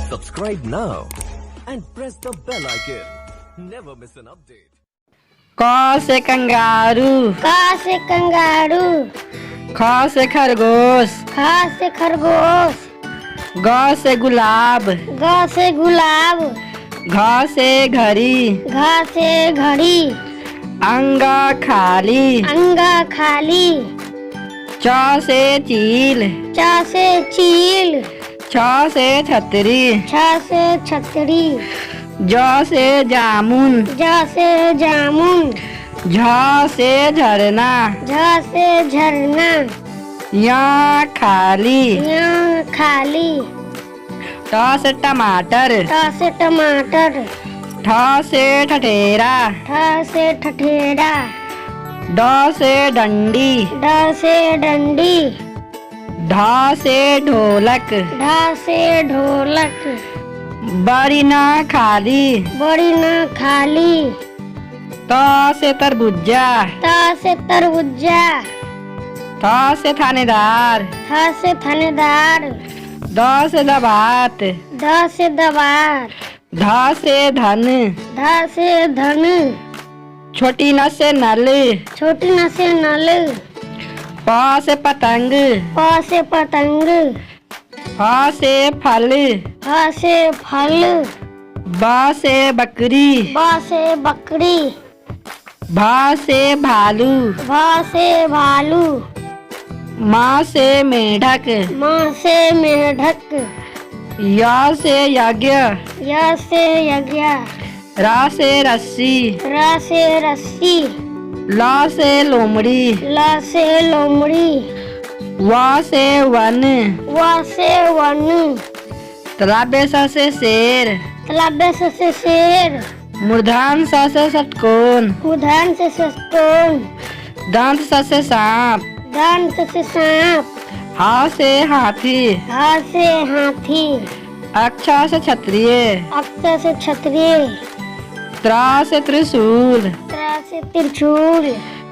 Subscribe now and press the bell icon. Never miss an update. क से kangaroo, क से कंगारू, ख से खरगोश, ख से खरगोश, ग से गुलाब, ग से गुलाब, घ से घड़ी, घ से घड़ी, अंग खाली, अंग खाली, च से चील, च से चील, छ से छतरी, छ से छतरी, ज से जामुन, ज से जामुन, झ से झरना, झ से झरना, य खाली, य खाली, ट से टमाटर, ट से टमाटर, ठ से ठठेरा, ठ से ठठेरा, ड से डंडी, ड से डंडी, ढ से ढोलक, ढ से ढोलक, बड़ी ना खाली, बड़ी न खाली, त से तरबूजा, त से तरबूजा, थ से थानेदार, थ से थानेदार, द से दबात, ध से दवार, ध से धन, ध से धन, छोटी न से नल, छोटी न से नल, प से पतंग, प से पतंग, फ से फल, फ से फल, ब से बकरी, ब से बकरी, भ से भालू, भ से भालू, म से मेढक, म से मेढक, य से यज्ञ, य से यज्ञ, र से रस्सी, र से रस्सी, ल से लोमड़ी, ल से लोमड़ी, व से वन, व से वन, तलाबे स से शेर, तलाबे से शेर, मूर्धान स से षटकोण, उदान से षटकोण, दंत स से सांप, दान से सांप, ह से हाथी, ह से हाथी, अक्ष से क्षत्रिय, अक्ष से क्षत्रिय, त्र से त्रिशूल, त्र से त्रिशूल,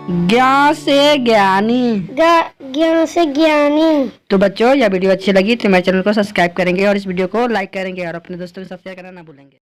ज्ञ से ज्ञानी। ज्ञान से ज्ञानी। तो बच्चों, यह वीडियो अच्छी लगी तो मेरे चैनल को सब्सक्राइब करेंगे और इस वीडियो को लाइक करेंगे और अपने दोस्तों के साथ शेयर करना ना भूलेंगे।